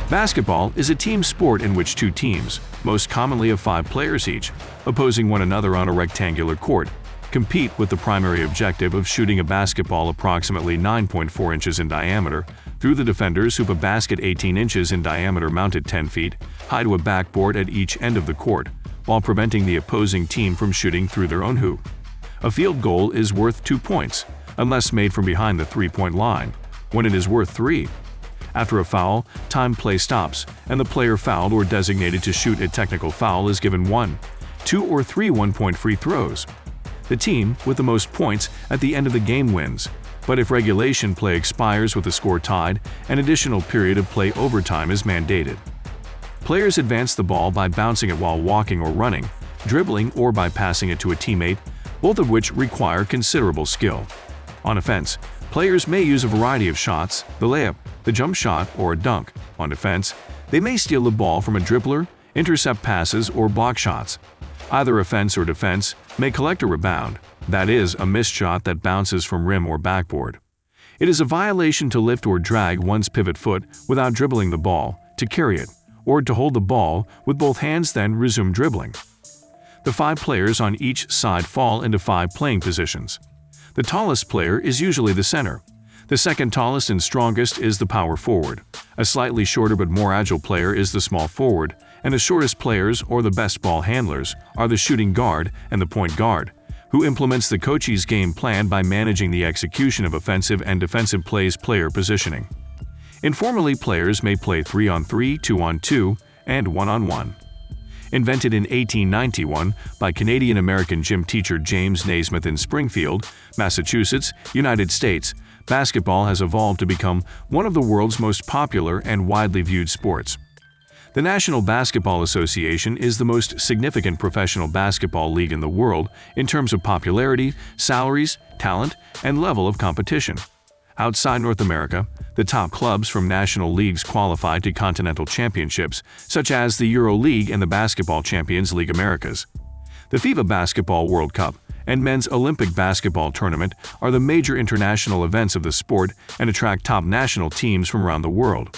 Basketball is a team sport in which two teams, most commonly of 5 players each, opposing one another on a rectangular court, compete with the primary objective of shooting a basketball approximately 9.4 inches in diameter through the defender's hoop, a basket 18 inches in diameter mounted 10 feet high to a backboard at each end of the court, while preventing the opposing team from shooting through their own hoop. A field goal is worth 2 points, unless made from behind the three-point line, when it is worth 3. After a foul, time play stops, and the player fouled or designated to shoot a technical foul is given 1, 2, or 3 one-point free throws. The team with the most points at the end of the game wins, but if regulation play expires with the score tied, an additional period of play overtime is mandated. Players advance the ball by bouncing it while walking or running, dribbling, or by passing it to a teammate, both of which require considerable skill. On offense, players may use a variety of shots: the layup, the jump shot, or a dunk. On defense, they may steal the ball from a dribbler, intercept passes, or block shots. Either offense or defense may collect a rebound, that is, a missed shot that bounces from rim or backboard. It is a violation to lift or drag one's pivot foot without dribbling the ball, to carry it, or to hold the ball with both hands then resume dribbling. The 5 players on each side fall into 5 playing positions. The tallest player is usually the center. The second tallest and strongest is the power forward. A slightly shorter but more agile player is the small forward, and the shortest players, or the best ball handlers, are the shooting guard and the point guard, who implements the coach's game plan by managing the execution of offensive and defensive plays. Player positioning. Informally, players may play 3-on-3, 2-on-2, and 1-on-1. Invented in 1891 by Canadian-American gym teacher James Naismith in Springfield, Massachusetts, United States, basketball has evolved to become one of the world's most popular and widely viewed sports. The National Basketball Association is the most significant professional basketball league in the world in terms of popularity, salaries, talent, and level of competition. Outside North America, the top clubs from national leagues qualify to continental championships, such as the Euro League and the Basketball Champions League Americas. The FIBA Basketball World Cup and Men's Olympic Basketball Tournament are the major international events of the sport and attract top national teams from around the world.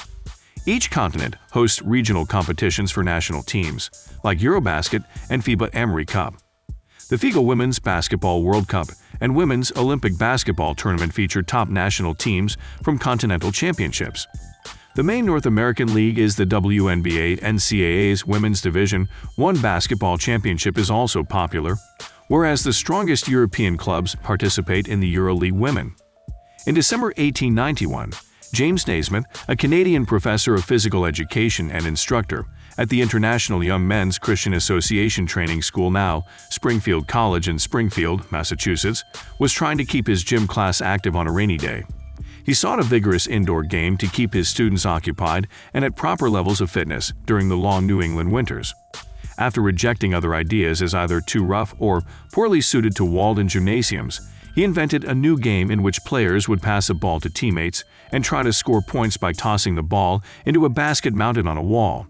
Each continent hosts regional competitions for national teams, like Eurobasket and FIBA Emery Cup. The FIBA Women's Basketball World Cup and Women's Olympic Basketball Tournament feature top national teams from continental championships. The main North American league is the WNBA. NCAA's Women's Division I Basketball Championship is also popular, whereas the strongest European clubs participate in the EuroLeague Women. In December 1891, James Naismith, a Canadian professor of physical education and instructor at the International Young Men's Christian Association Training School, now Springfield College in Springfield, Massachusetts, was trying to keep his gym class active on a rainy day. He sought a vigorous indoor game to keep his students occupied and at proper levels of fitness during the long New England winters. After rejecting other ideas as either too rough or poorly suited to walled-in gymnasiums, he invented a new game in which players would pass a ball to teammates and try to score points by tossing the ball into a basket mounted on a wall.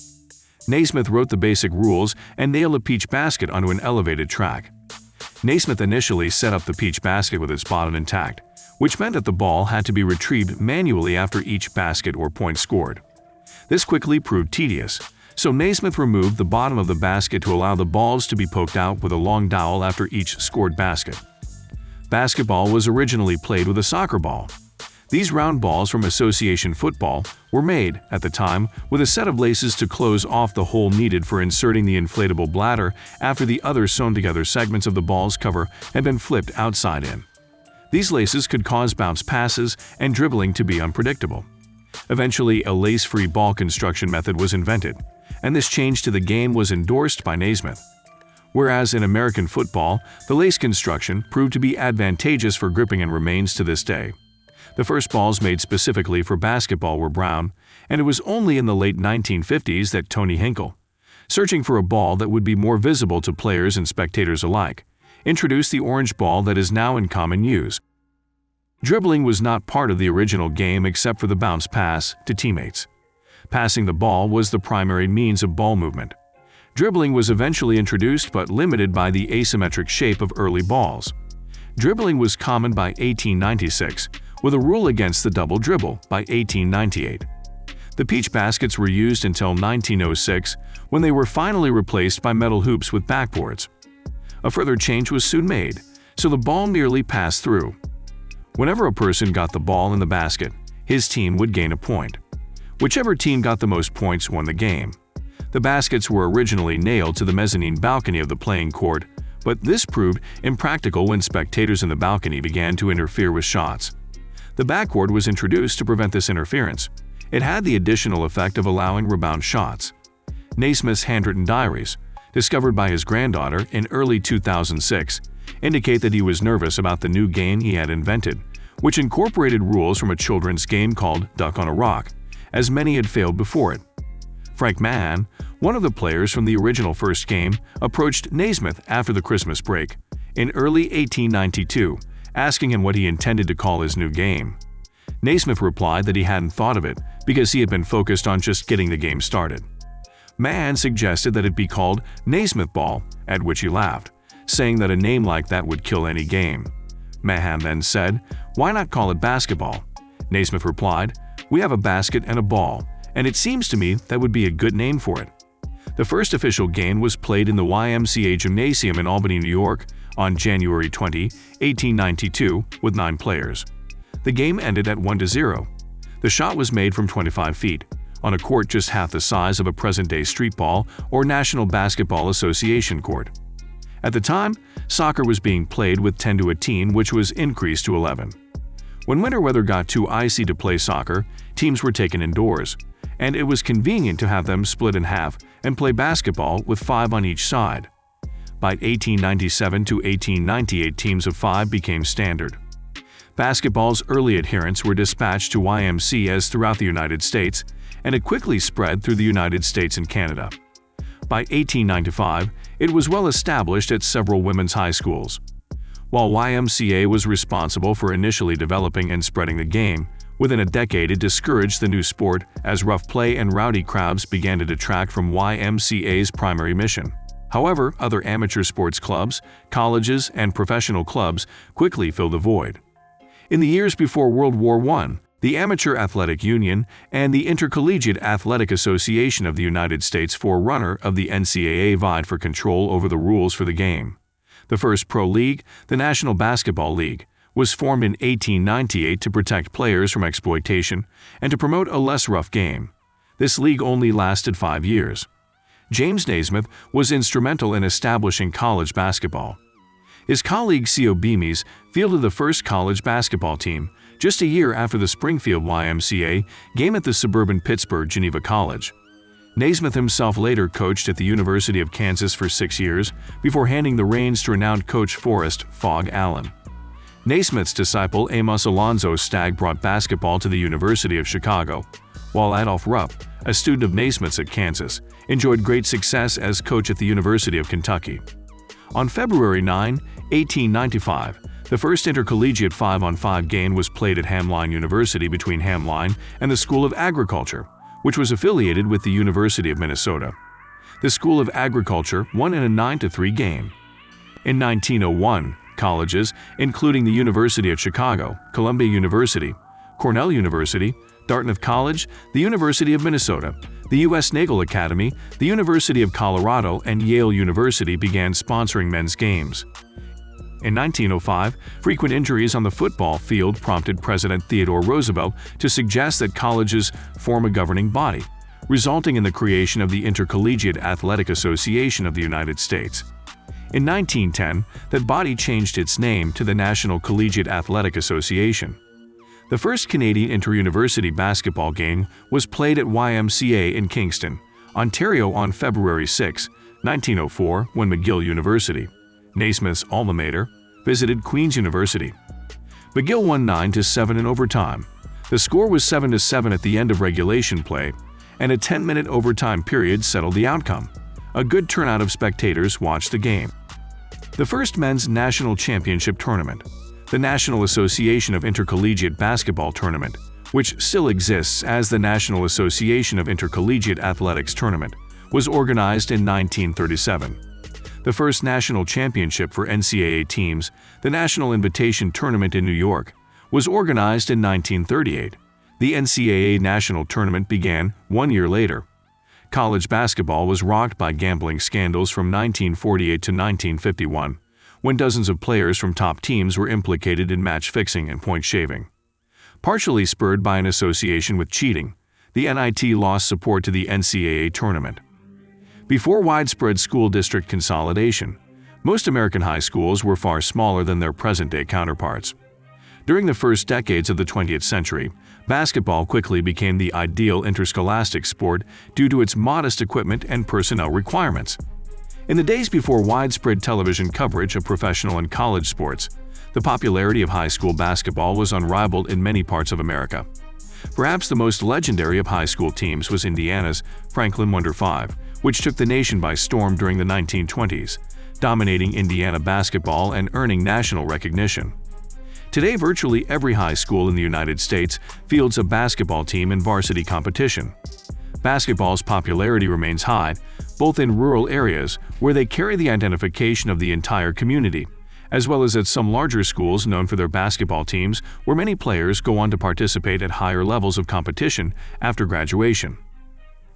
Naismith wrote the basic rules and nailed a peach basket onto an elevated track. Naismith initially set up the peach basket with its bottom intact, which meant that the ball had to be retrieved manually after each basket or point scored. This quickly proved tedious, so Naismith removed the bottom of the basket to allow the balls to be poked out with a long dowel after each scored basket. Basketball was originally played with a soccer ball. These round balls from association football were made, at the time, with a set of laces to close off the hole needed for inserting the inflatable bladder after the other sewn-together segments of the ball's cover had been flipped outside in. These laces could cause bounce passes and dribbling to be unpredictable. Eventually, a lace-free ball construction method was invented, and this change to the game was endorsed by Naismith. Whereas in American football, the lace construction proved to be advantageous for gripping and remains to this day. The first balls made specifically for basketball were brown, and it was only in the late 1950s that Tony Hinkle, searching for a ball that would be more visible to players and spectators alike, introduced the orange ball that is now in common use. Dribbling was not part of the original game except for the bounce pass to teammates. Passing the ball was the primary means of ball movement. Dribbling was eventually introduced but limited by the asymmetric shape of early balls. Dribbling was common by 1896, with a rule against the double dribble by 1898. The peach baskets were used until 1906, when they were finally replaced by metal hoops with backboards. A further change was soon made, so the ball merely passed through. Whenever a person got the ball in the basket, his team would gain a point. Whichever team got the most points won the game. The baskets were originally nailed to the mezzanine balcony of the playing court, but this proved impractical when spectators in the balcony began to interfere with shots. The backboard was introduced to prevent this interference. It had the additional effect of allowing rebound shots. Naismith's handwritten diaries, discovered by his granddaughter in early 2006, indicate that he was nervous about the new game he had invented, which incorporated rules from a children's game called Duck on a Rock, as many had failed before it. Frank Mahan, one of the players from the original first game, approached Naismith after the Christmas break in early 1892, asking him what he intended to call his new game. Naismith replied that he hadn't thought of it because he had been focused on just getting the game started. Mahan suggested that it be called Naismith Ball, at which he laughed, saying that a name like that would kill any game. Mahan then said, "Why not call it basketball?" Naismith replied, "We have a basket and a ball, and it seems to me that would be a good name for it." The first official game was played in the YMCA Gymnasium in Albany, New York, on January 20, 1892, with 9 players. The game ended at 1-0. The shot was made from 25 feet, on a court just half the size of a present-day street ball or National Basketball Association court. At the time, soccer was being played with 10 to a team, which was increased to 11. When winter weather got too icy to play soccer, teams were taken indoors, and it was convenient to have them split in half and play basketball with 5 on each side. By 1897 to 1898, teams of 5 became standard. Basketball's early adherents were dispatched to YMCAs throughout the United States, and it quickly spread through the United States and Canada. By 1895, it was well established at several women's high schools. While YMCA was responsible for initially developing and spreading the game, within a decade it discouraged the new sport as rough play and rowdy crowds began to detract from YMCA's primary mission. However, other amateur sports clubs, colleges, and professional clubs quickly filled the void. In the years before World War I, the Amateur Athletic Union and the Intercollegiate Athletic Association of the United States, forerunner of the NCAA, vied for control over the rules for the game. The first pro league, the National Basketball League, was formed in 1898 to protect players from exploitation and to promote a less rough game. This league only lasted 5 years. James Naismith was instrumental in establishing college basketball. His colleague C.O. Bemis fielded the first college basketball team just a year after the Springfield YMCA game at the suburban Pittsburgh Geneva College. Naismith himself later coached at the University of Kansas for 6 years before handing the reins to renowned coach Forrest "Fog" Allen. Naismith's disciple Amos Alonzo Stagg brought basketball to the University of Chicago, while Adolph Rupp, a student of Naismith's at Kansas, enjoyed great success as coach at the University of Kentucky. On February 9, 1895, the first intercollegiate 5-on-5 game was played at Hamline University between Hamline and the School of Agriculture, which was affiliated with the University of Minnesota. The School of Agriculture won in a 9-3 game. In 1901, colleges, including the University of Chicago, Columbia University, Cornell University, Dartmouth College, the University of Minnesota, the U.S. Naval Academy, the University of Colorado, and Yale University began sponsoring men's games. In 1905, frequent injuries on the football field prompted President Theodore Roosevelt to suggest that colleges form a governing body, resulting in the creation of the Intercollegiate Athletic Association of the United States. In 1910, that body changed its name to the National Collegiate Athletic Association. The first Canadian inter-university basketball game was played at YMCA in Kingston, Ontario on February 6, 1904, when McGill University, Naismith's alma mater, visited Queen's University. McGill won 9-7 in overtime. The score was 7-7 at the end of regulation play, and a 10-minute overtime period settled the outcome. A good turnout of spectators watched the game. The first men's national championship tournament, the National Association of Intercollegiate Basketball Tournament, which still exists as the National Association of Intercollegiate Athletics Tournament, was organized in 1937. The first national championship for NCAA teams, the National Invitation Tournament in New York, was organized in 1938. The NCAA national tournament began 1 year later. College basketball was rocked by gambling scandals from 1948 to 1951, when dozens of players from top teams were implicated in match fixing and point shaving. Partially spurred by an association with cheating, the NIT lost support to the NCAA tournament. Before widespread school district consolidation, most American high schools were far smaller than their present-day counterparts. During the first decades of the 20th century, basketball quickly became the ideal interscholastic sport due to its modest equipment and personnel requirements. In the days before widespread television coverage of professional and college sports, the popularity of high school basketball was unrivaled in many parts of America. Perhaps the most legendary of high school teams was Indiana's Franklin Wonder Five, which took the nation by storm during the 1920s, dominating Indiana basketball and earning national recognition. Today, virtually every high school in the United States fields a basketball team in varsity competition. Basketball's popularity remains high, both in rural areas, where they carry the identification of the entire community, as well as at some larger schools known for their basketball teams, where many players go on to participate at higher levels of competition after graduation.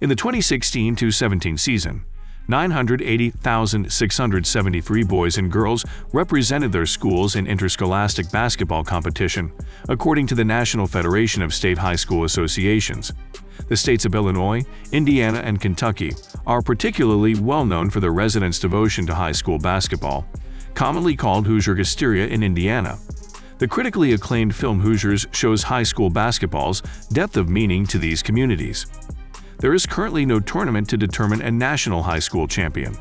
In the 2016-17 season, 980,673 boys and girls represented their schools in interscholastic basketball competition, according to the National Federation of State High School Associations. The states of Illinois, Indiana, and Kentucky are particularly well known for their residents' devotion to high school basketball, commonly called Hoosier-Hysteria in Indiana. The critically acclaimed film Hoosiers shows high school basketball's depth of meaning to these communities. There is currently no tournament to determine a national high school champion.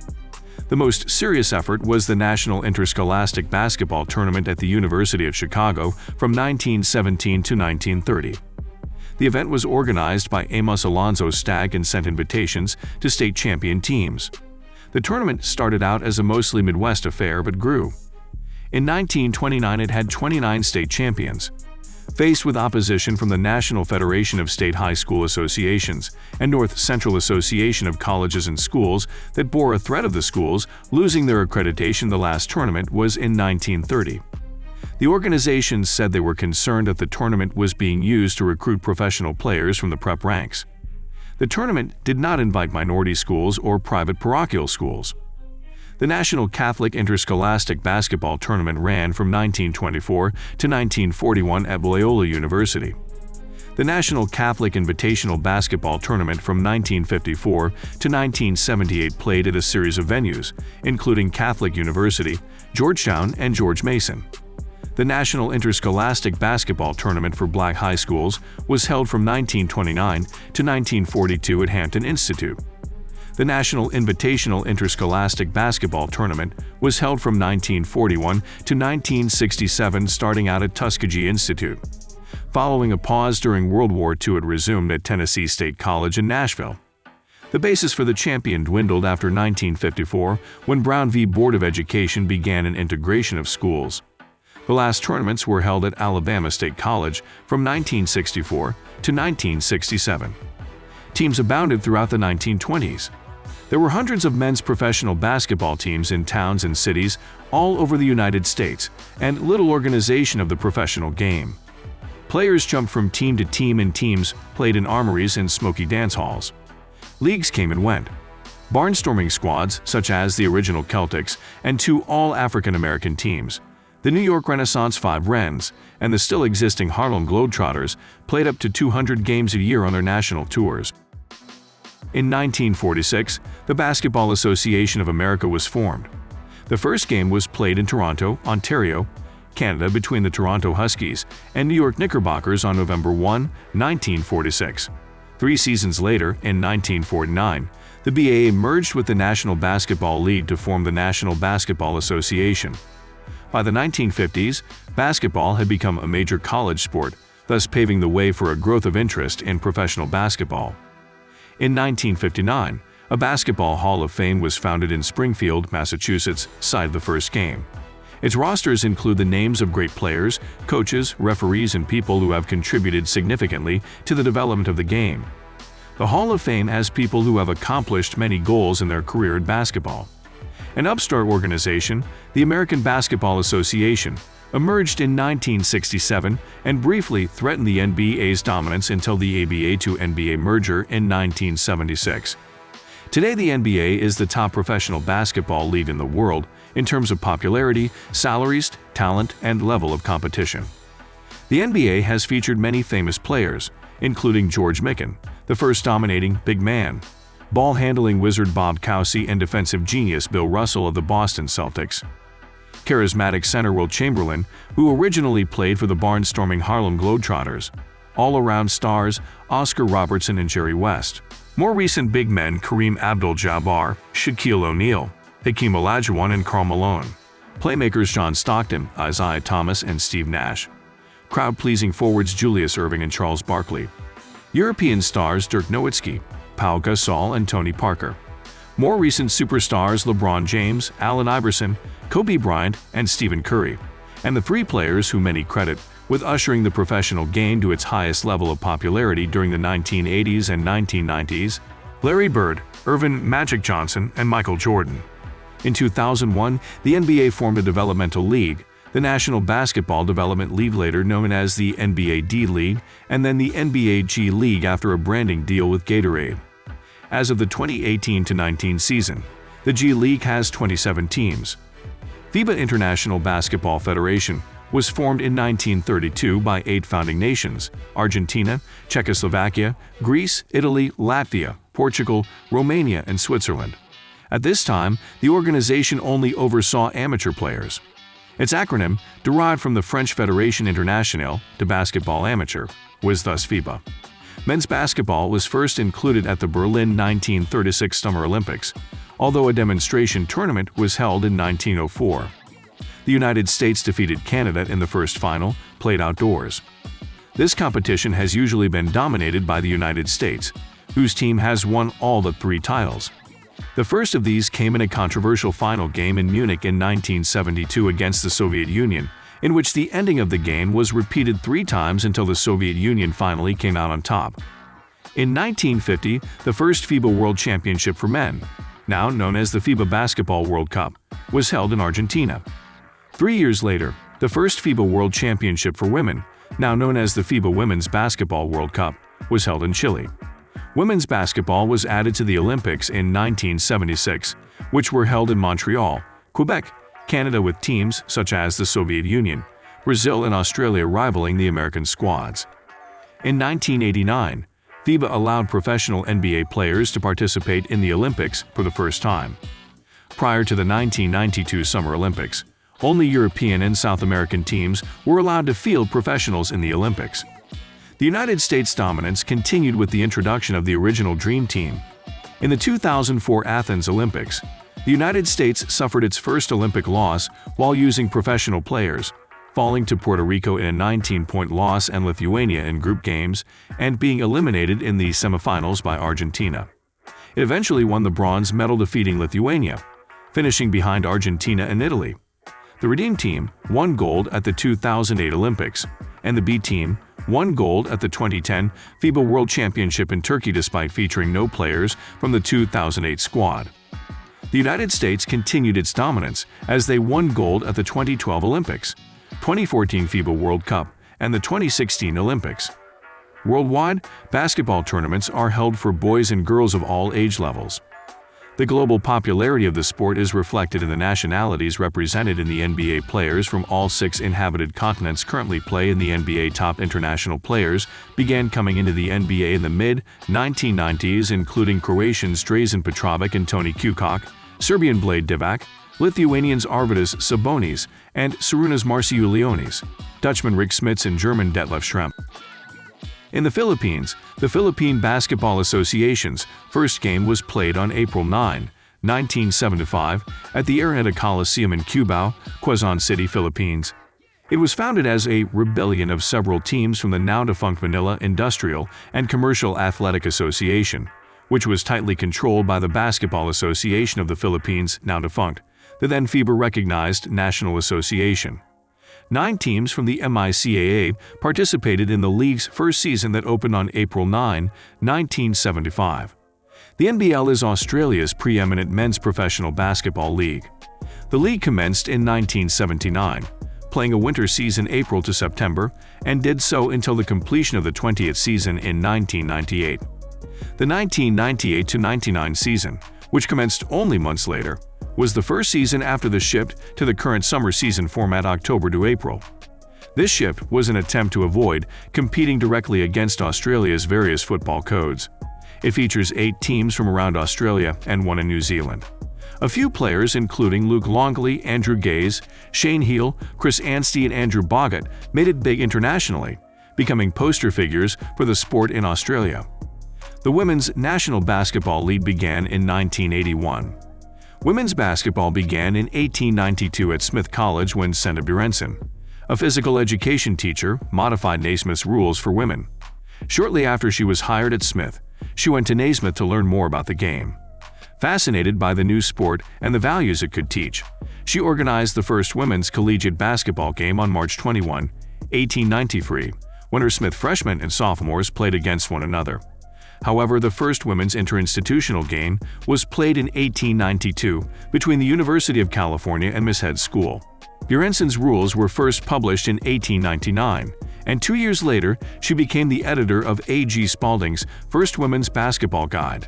The most serious effort was the National Interscholastic Basketball Tournament at the University of Chicago from 1917 to 1930. The event was organized by Amos Alonzo Stagg and sent invitations to state champion teams. The tournament started out as a mostly Midwest affair but grew. In 1929, it had 29 state champions. Faced with opposition from the National Federation of State High School Associations and North Central Association of Colleges and Schools that bore a threat of the schools losing their accreditation, the last tournament was in 1930. The organizations said they were concerned that the tournament was being used to recruit professional players from the prep ranks. The tournament did not invite minority schools or private parochial schools. The National Catholic Interscholastic Basketball Tournament ran from 1924 to 1941 at Loyola University. The National Catholic Invitational Basketball Tournament from 1954 to 1978 played at a series of venues, including Catholic University, Georgetown, and George Mason. The National Interscholastic Basketball Tournament for black high schools was held from 1929 to 1942 at Hampton Institute. The National Invitational Interscholastic Basketball Tournament was held from 1941 to 1967, starting out at Tuskegee Institute. Following a pause during World War II, it resumed at Tennessee State College in Nashville. The basis for the champion dwindled after 1954, when Brown v. Board of Education began an integration of schools. The last tournaments were held at Alabama State College from 1964 to 1967. Teams abounded throughout the 1920s. There were hundreds of men's professional basketball teams in towns and cities all over the United States, and little organization of the professional game. Players jumped from team to team, and teams played in armories and smoky dance halls. Leagues came and went. Barnstorming squads, such as the original Celtics and two all-African-American teams, the New York Renaissance Five Wrens, and the still existing Harlem Globetrotters, played up to 200 games a year on their national tours. In 1946, the Basketball Association of America was formed. The first game was played in Toronto, Ontario, Canada, between the Toronto Huskies and New York Knickerbockers on November 1, 1946. 3 seasons later, in 1949, the BAA merged with the National Basketball League to form the National Basketball Association. By the 1950s, basketball had become a major college sport, thus paving the way for a growth of interest in professional basketball. In 1959, a Basketball Hall of Fame was founded in Springfield, Massachusetts, site of the first game. Its rosters include the names of great players, coaches, referees, and people who have contributed significantly to the development of the game. The Hall of Fame has people who have accomplished many goals in their career in basketball. An upstart organization, the American Basketball Association, emerged in 1967 and briefly threatened the NBA's dominance until the ABA to NBA merger in 1976. Today, the NBA is the top professional basketball league in the world in terms of popularity, salaries, talent, and level of competition. The NBA has featured many famous players, including George Mikan, the first dominating big man, ball-handling wizard Bob Cousy, and defensive genius Bill Russell of the Boston Celtics. Charismatic center Wilt Chamberlain, who originally played for the barnstorming Harlem Globetrotters. All-around stars Oscar Robertson and Jerry West. More recent big men Kareem Abdul-Jabbar, Shaquille O'Neal, Hakeem Olajuwon, and Karl Malone. Playmakers John Stockton, Isaiah Thomas, and Steve Nash. Crowd-pleasing forwards Julius Erving and Charles Barkley. European stars Dirk Nowitzki, Pau Gasol, and Tony Parker. More recent superstars LeBron James, Allen Iverson, Kobe Bryant, and Stephen Curry. And the three players who many credit with ushering the professional game to its highest level of popularity during the 1980s and 1990s, Larry Bird, Irvin Magic Johnson, and Michael Jordan. In 2001, the NBA formed a developmental league, the National Basketball Development League, later known as the NBA D-League, and then the NBA G League after a branding deal with Gatorade. As of the 2018-19 season, the G League has 27 teams. FIBA International Basketball Federation was formed in 1932 by 8 founding nations: Argentina, Czechoslovakia, Greece, Italy, Latvia, Portugal, Romania, and Switzerland. At this time, the organization only oversaw amateur players. Its acronym, derived from the French Fédération Internationale de Basketball Amateur, was thus FIBA. Men's basketball was first included at the Berlin 1936 Summer Olympics, although a demonstration tournament was held in 1904. The United States defeated Canada in the first final, played outdoors. This competition has usually been dominated by the United States, whose team has won all the 3 titles. The first of these came in a controversial final game in Munich in 1972 against the Soviet Union, in which the ending of the game was repeated 3 times until the Soviet Union finally came out on top. In 1950, the first FIBA World Championship for men, now known as the FIBA Basketball World Cup, was held in Argentina. 3 years later, the first FIBA World Championship for women, now known as the FIBA Women's Basketball World Cup, was held in Chile. Women's basketball was added to the Olympics in 1976, which were held in Montreal, Quebec, Canada, with teams such as the Soviet Union, Brazil, and Australia rivaling the American squads. In 1989, FIBA allowed professional NBA players to participate in the Olympics for the first time. Prior to the 1992 Summer Olympics, only European and South American teams were allowed to field professionals in the Olympics. The United States' dominance continued with the introduction of the original Dream Team. In the 2004 Athens Olympics, the United States suffered its first Olympic loss while using professional players, falling to Puerto Rico in a 19-point loss and Lithuania in group games, and being eliminated in the semifinals by Argentina. It eventually won the bronze medal, defeating Lithuania, finishing behind Argentina and Italy. The Redeem Team won gold at the 2008 Olympics, and the B Team won gold at the 2010 FIBA World Championship in Turkey despite featuring no players from the 2008 squad. The United States continued its dominance as they won gold at the 2012 Olympics, 2014 FIBA World Cup, and the 2016 Olympics. Worldwide, basketball tournaments are held for boys and girls of all age levels. The global popularity of the sport is reflected in the nationalities represented in the NBA. Players from all 6 inhabited continents currently play in the NBA. Top international players began coming into the NBA in the mid-1990s, including Croatians Drazen Petrovic and Toni Kukoc, Serbian Vlade Divac, Lithuanians Arvydas Sabonis and Šarūnas Marciulionis, Dutchman Rick Smits, and German Detlef Schrempf. In the Philippines, the Philippine Basketball Association's first game was played on April 9, 1975, at the Araneta Coliseum in Cubao, Quezon City, Philippines. It was founded as a rebellion of several teams from the now-defunct Manila Industrial and Commercial Athletic Association, which was tightly controlled by the Basketball Association of the Philippines, now defunct, the then FIBA-recognized National Association. 9 teams from the MICAA participated in the league's first season that opened on April 9, 1975. The NBL is Australia's preeminent men's professional basketball league. The league commenced in 1979, playing a winter season April to September, and did so until the completion of the 20th season in 1998. The 1998-99 season, which commenced only months later, was the first season after the shift to the current summer season format October to April. This shift was an attempt to avoid competing directly against Australia's various football codes. It features 8 teams from around Australia and 1 in New Zealand. A few players, including Luke Longley, Andrew Gaze, Shane Heal, Chris Anstey, and Andrew Boggett, made it big internationally, becoming poster figures for the sport in Australia. The Women's National Basketball League began in 1981. Women's basketball began in 1892 at Smith College when Senda Bjornsson, a physical education teacher, modified Naismith's rules for women. Shortly after she was hired at Smith, she went to Naismith to learn more about the game. Fascinated by the new sport and the values it could teach, she organized the first women's collegiate basketball game on March 21, 1893, when her Smith freshmen and sophomores played against one another. However, the first women's interinstitutional game was played in 1892 between the University of California and Miss Head's school. Bjornsson's rules were first published in 1899, and 2 years later she became the editor of A.G. Spalding's First Women's Basketball Guide.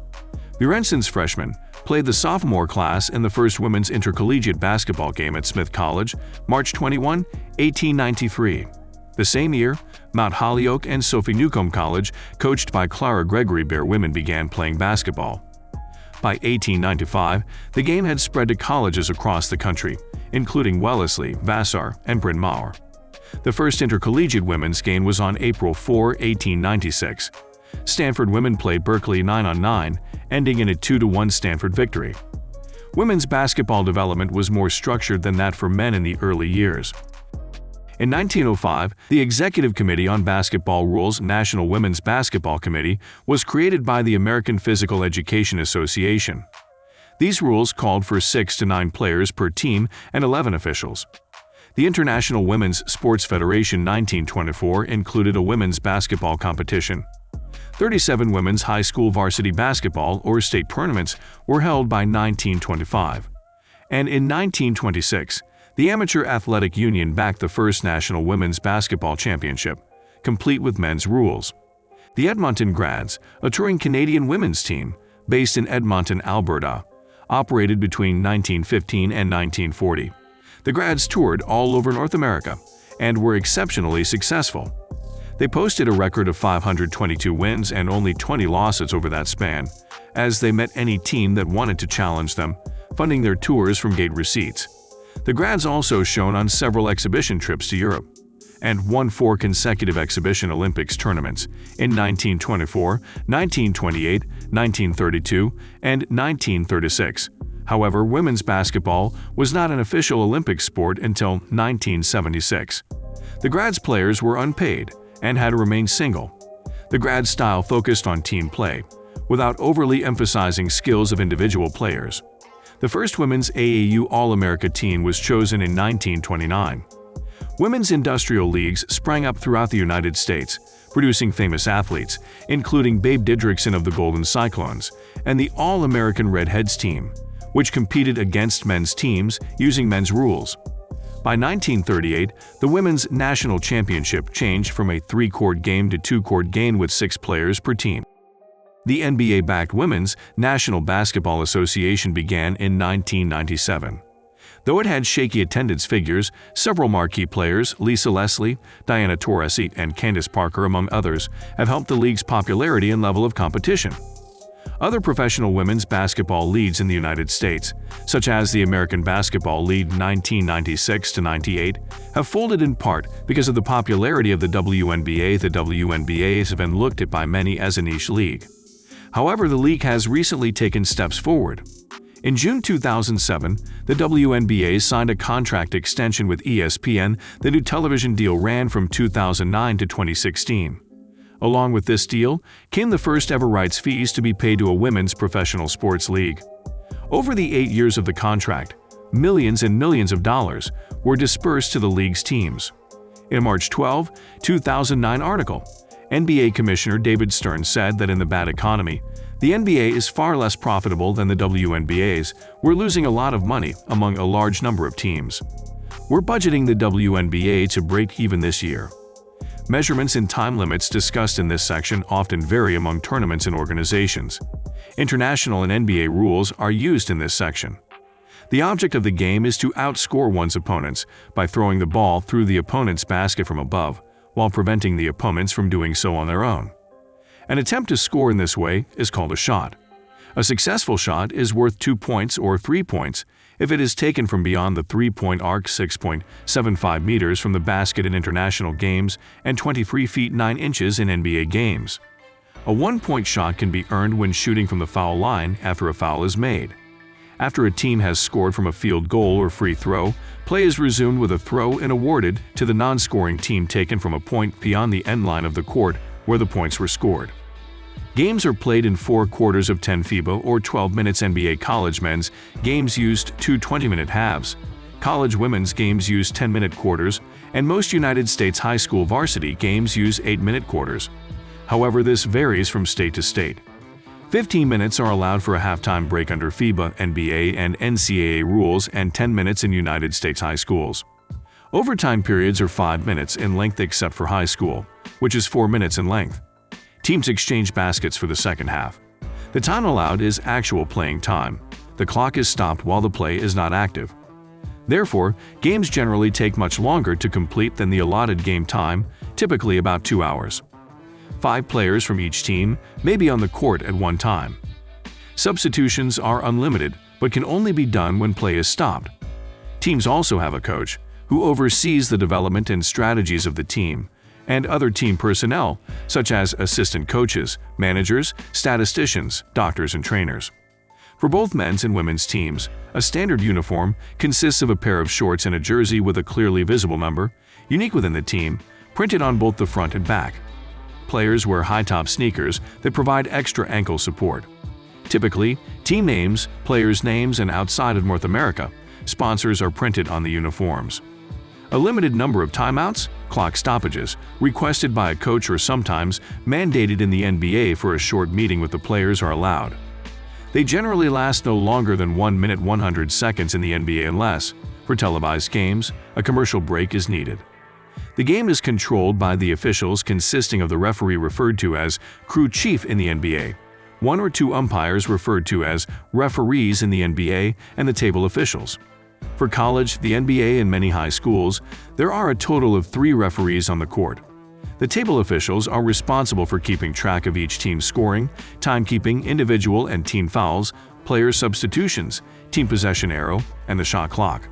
Bjornsson's freshmen played the sophomore class in the first women's intercollegiate basketball game at Smith College, March 21, 1893. The same year, Mount Holyoke and Sophie Newcomb College, coached by Clara Gregory Bear women, began playing basketball. By 1895, the game had spread to colleges across the country, including Wellesley, Vassar, and Bryn Mawr. The first intercollegiate women's game was on April 4, 1896. Stanford women played Berkeley 9-on-9, ending in a 2-1 Stanford victory. Women's basketball development was more structured than that for men in the early years. In 1905, the Executive Committee on Basketball Rules National Women's Basketball Committee was created by the American Physical Education Association. These rules called for 6 to 9 players per team and 11 officials. The International Women's Sports Federation 1924 included a women's basketball competition. 37 women's high school varsity basketball or state tournaments were held by 1925. And in 1926, the Amateur Athletic Union backed the first National Women's Basketball Championship, complete with men's rules. The Edmonton Grads, a touring Canadian women's team based in Edmonton, Alberta, operated between 1915 and 1940. The Grads toured all over North America and were exceptionally successful. They posted a record of 522 wins and only 20 losses over that span, as they met any team that wanted to challenge them, funding their tours from gate receipts. The Grads also shone on several exhibition trips to Europe and won 4 consecutive exhibition Olympics tournaments in 1924, 1928, 1932, and 1936. However, women's basketball was not an official Olympic sport until 1976. The Grads players were unpaid and had to remain single. The Grad style focused on team play, without overly emphasizing skills of individual players. The first women's AAU All-America team was chosen in 1929. Women's industrial leagues sprang up throughout the United States, producing famous athletes, including Babe Didrikson of the Golden Cyclones and the All-American Redheads team, which competed against men's teams using men's rules. By 1938, the Women's National Championship changed from a 3-court game to 2-court game with 6 players per team. The NBA-backed Women's National Basketball Association began in 1997. Though it had shaky attendance figures, several marquee players, Lisa Leslie, Diana Taurasi, and Candace Parker, among others, have helped the league's popularity and level of competition. Other professional women's basketball leagues in the United States, such as the American Basketball League 1996-98, have folded in part because of the popularity of the WNBA. The WNBA has been looked at by many as a niche league. However, the league has recently taken steps forward. In June 2007, the WNBA signed a contract extension with ESPN. The new television deal ran from 2009 to 2016. Along with this deal came the first-ever rights fees to be paid to a women's professional sports league. Over the 8 years of the contract, millions and millions of dollars were dispersed to the league's teams. In a March 12, 2009 article, NBA Commissioner David Stern said that in the bad economy, the NBA is far less profitable than the WNBA's. We're losing a lot of money among a large number of teams. We're budgeting the WNBA to break even this year. Measurements and time limits discussed in this section often vary among tournaments and organizations. International and NBA rules are used in this section. The object of the game is to outscore one's opponents by throwing the ball through the opponent's basket from above, while preventing the opponents from doing so on their own. An attempt to score in this way is called a shot. A successful shot is worth 2 points or 3 points if it is taken from beyond the three-point arc 6.75 meters from the basket in international games and 23 feet 9 inches in NBA games. A 1-point shot can be earned when shooting from the foul line after a foul is made. After a team has scored from a field goal or free throw, play is resumed with a throw and awarded to the non-scoring team taken from a point beyond the end line of the court where the points were scored. Games are played in 4 quarters of 10 FIBA or 12 minutes. NBA college men's games used 2 20-minute halves. College women's games use 10-minute quarters, and most United States high school varsity games use 8-minute quarters. However, this varies from state to state. 15 minutes are allowed for a halftime break under FIBA, NBA, and NCAA rules, and 10 minutes in United States high schools. Overtime periods are 5 minutes in length except for high school, which is 4 minutes in length. Teams exchange baskets for the second half. The time allowed is actual playing time. The clock is stopped while the play is not active. Therefore, games generally take much longer to complete than the allotted game time, typically about 2 hours. 5 players from each team may be on the court at one time. Substitutions are unlimited, but can only be done when play is stopped. Teams also have a coach, who oversees the development and strategies of the team, and other team personnel, such as assistant coaches, managers, statisticians, doctors, and trainers. For both men's and women's teams, a standard uniform consists of a pair of shorts and a jersey with a clearly visible number, unique within the team, printed on both the front and back. Players wear high-top sneakers that provide extra ankle support. Typically, team names, players' names, and outside of North America, sponsors are printed on the uniforms. A limited number of timeouts, clock stoppages, requested by a coach or sometimes mandated in the NBA for a short meeting with the players are allowed. They generally last no longer than 1 minute 100 seconds in the NBA unless, for televised games, a commercial break is needed. The game is controlled by the officials consisting of the referee referred to as crew chief in the NBA, 1 or 2 umpires referred to as referees in the NBA, and the table officials. For college, the NBA, and many high schools, there are a total of 3 referees on the court. The table officials are responsible for keeping track of each team's scoring, timekeeping, individual and team fouls, player substitutions, team possession arrow, and the shot clock.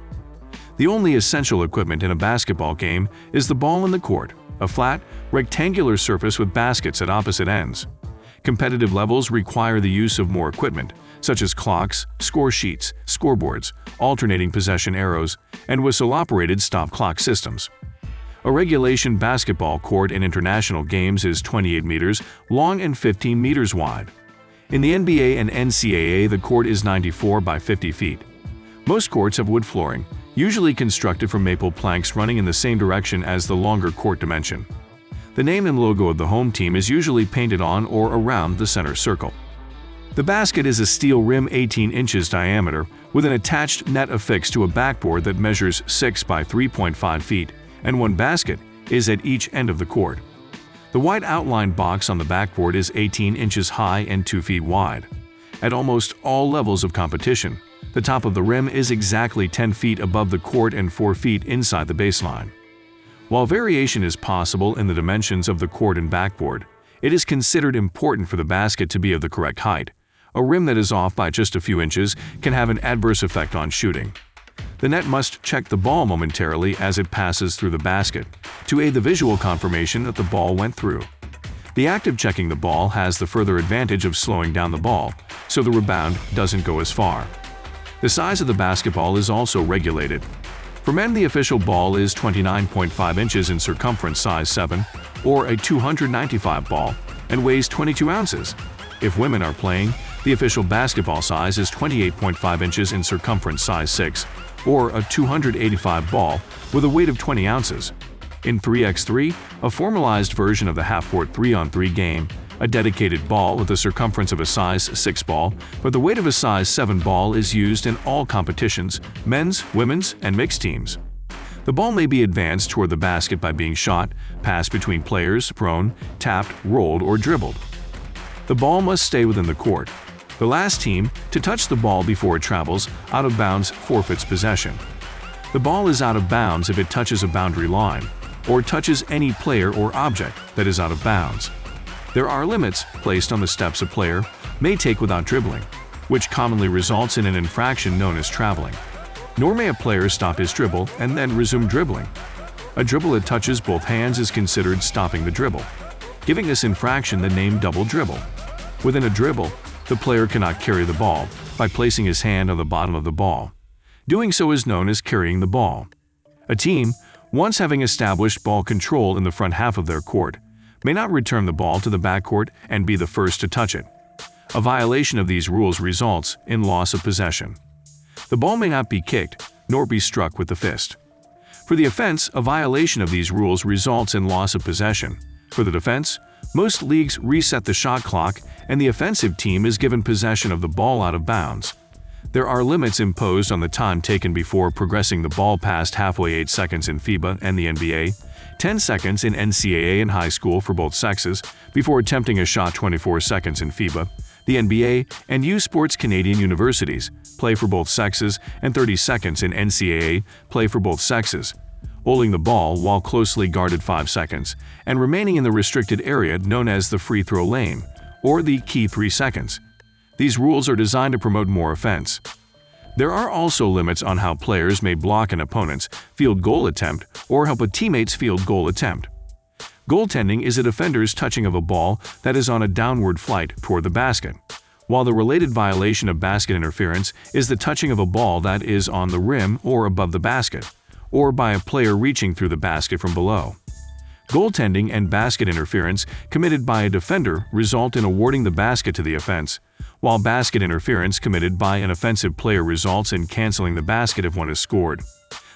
The only essential equipment in a basketball game is the ball in the court, a flat, rectangular surface with baskets at opposite ends. Competitive levels require the use of more equipment, such as clocks, score sheets, scoreboards, alternating possession arrows, and whistle-operated stop clock systems. A regulation basketball court in international games is 28 meters long and 15 meters wide. In the NBA and NCAA, the court is 94 by 50 feet. Most courts have wood flooring, usually constructed from maple planks running in the same direction as the longer court dimension. The name and logo of the home team is usually painted on or around the center circle. The basket is a steel rim 18 inches diameter with an attached net affixed to a backboard that measures 6 by 3.5 feet, and 1 basket is at each end of the court. The white outline box on the backboard is 18 inches high and 2 feet wide. At almost all levels of competition, the top of the rim is exactly 10 feet above the court and 4 feet inside the baseline. While variation is possible in the dimensions of the court and backboard, it is considered important for the basket to be of the correct height. A rim that is off by just a few inches can have an adverse effect on shooting. The net must check the ball momentarily as it passes through the basket to aid the visual confirmation that the ball went through. The act of checking the ball has the further advantage of slowing down the ball, so the rebound doesn't go as far. The size of the basketball is also regulated. For men, the official ball is 29.5 inches in circumference, size 7, or a 295 ball, and weighs 22 ounces. If women are playing, the official basketball size is 28.5 inches in circumference, size 6, or a 285 ball with a weight of 20 ounces. In 3x3, a formalized version of the half-court 3-on-3 game, a dedicated ball with a circumference of a size 6 ball, but the weight of a size 7 ball is used in all competitions, men's, women's, and mixed teams. The ball may be advanced toward the basket by being shot, passed between players, thrown, tapped, rolled, or dribbled. The ball must stay within the court. The last team to touch the ball before it travels out of bounds forfeits possession. The ball is out of bounds if it touches a boundary line or touches any player or object that is out of bounds. There are limits placed on the steps a player may take without dribbling, which commonly results in an infraction known as traveling. Nor may a player stop his dribble and then resume dribbling. A dribble that touches both hands is considered stopping the dribble, giving this infraction the name double dribble. Within a dribble, the player cannot carry the ball by placing his hand on the bottom of the ball. Doing so is known as carrying the ball. A team, once having established ball control in the front half of their court, may not return the ball to the backcourt and be the first to touch it. A violation of these rules results in loss of possession. The ball may not be kicked, nor be struck with the fist. For the offense, a violation of these rules results in loss of possession. For the defense, most leagues reset the shot clock and the offensive team is given possession of the ball out of bounds. There are limits imposed on the time taken before progressing the ball past halfway. 8 seconds in FIBA and the NBA, 10 seconds in NCAA and high school for both sexes before attempting a shot. 24 seconds in FIBA, the NBA, and U Sports. Canadian universities play for both sexes, and 30 seconds in NCAA play for both sexes. Holding the ball while closely guarded 5 seconds, and remaining in the restricted area known as the free throw lane, or the key 3 seconds. These rules are designed to promote more offense. There are also limits on how players may block an opponent's field goal attempt or help a teammate's field goal attempt. Goaltending is a defender's touching of a ball that is on a downward flight toward the basket, while the related violation of basket interference is the touching of a ball that is on the rim or above the basket, or by a player reaching through the basket from below. Goaltending and basket interference committed by a defender result in awarding the basket to the offense, while basket interference committed by an offensive player results in canceling the basket if one is scored.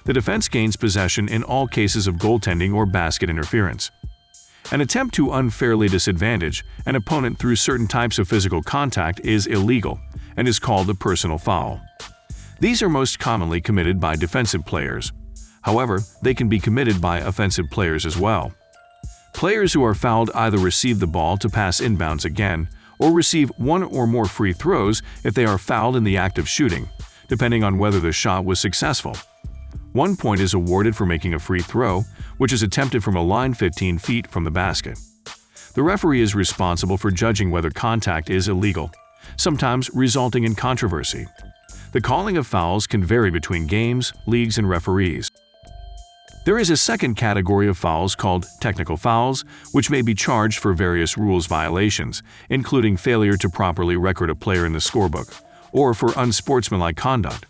The defense gains possession in all cases of goaltending or basket interference. An attempt to unfairly disadvantage an opponent through certain types of physical contact is illegal and is called a personal foul. These are most commonly committed by defensive players. However, they can be committed by offensive players as well. Players who are fouled either receive the ball to pass inbounds again or receive one or more free throws if they are fouled in the act of shooting, depending on whether the shot was successful. 1 point is awarded for making a free throw, which is attempted from a line 15 feet from the basket. The referee is responsible for judging whether contact is illegal, sometimes resulting in controversy. The calling of fouls can vary between games, leagues, and referees. There is a second category of fouls called technical fouls, which may be charged for various rules violations, including failure to properly record a player in the scorebook, or for unsportsmanlike conduct.